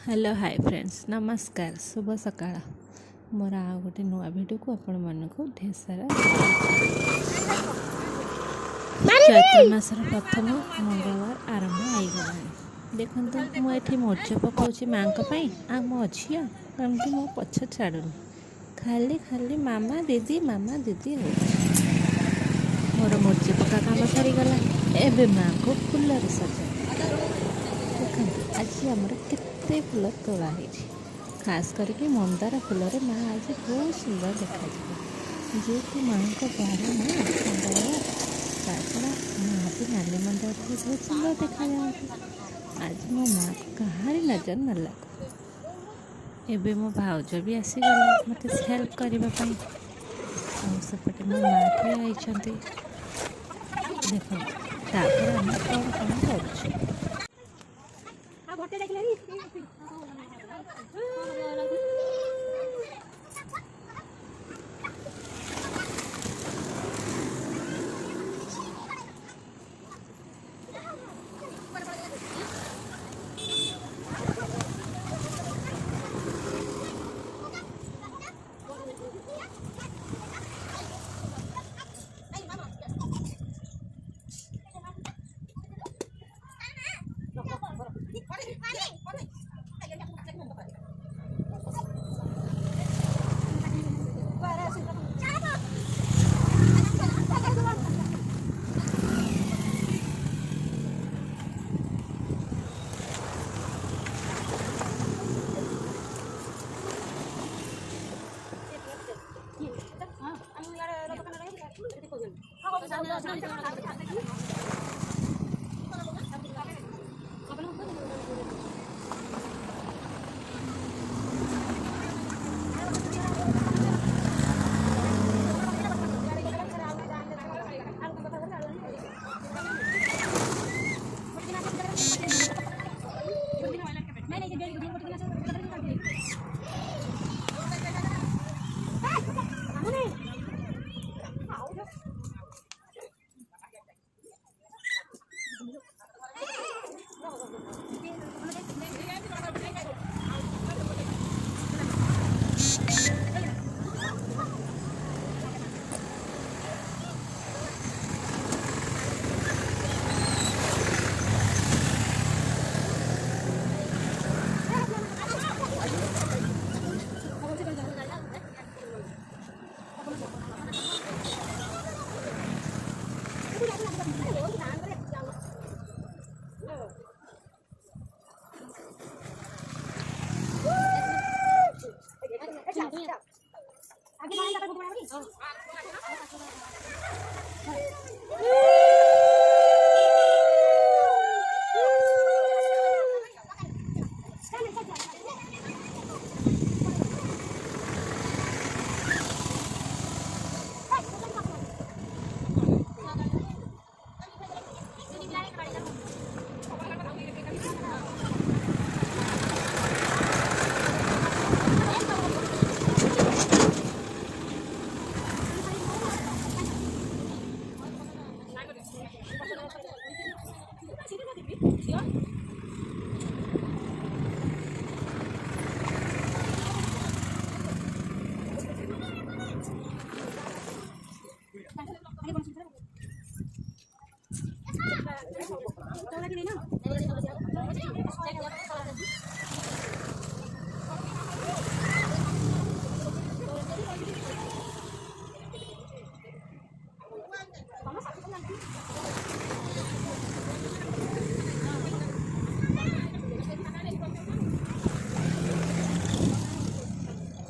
hello hi friends नमस्कार शुभ सकाळ मोर आ गोटे नुआ वीडियो को आपण मन को ढेर सारा चैत्र मासर प्रथम मंगलवार आरंभ होगला देखते मुझे मोर्चा पकाऊँ माँ आ मो झी कमती मो पछ छाड़ूनी खाली खाली मामा दीदी हो मोर मोर्चा पका काम सरीगला एवं माँ को फूल सजा देखते आज आमर केते फूल तोड़ा है खास करके मंदार फूल माँ आज बहुत सुंदर देखा जेहेतु माँ को बार ना मंदार ताछड़ा माँ भी नाली मंदार बहुत सुंदर देखा जाती आज मो माँ को कहारी नजर न लग एबे मो भाउज भी आसीगला मत हेल्प करने सेपटे मो माँ ठिया देख आम कौन कौन कर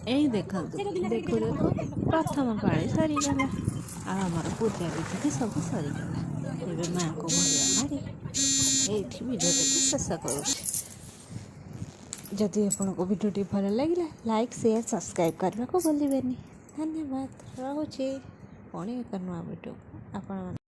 यही देखो देखो देखो प्रथम पाली सरीगला आमर पूजा विधि सब सरीगला एवं माँ को मुझे मारी ये वीडियो शेष करुँच जदि आपको वीडियो भल लगे लाइक शेयर सब्सक्राइब करने को भूलें धन्यवाद रोचे पुणी एक नुआ वीडियो आप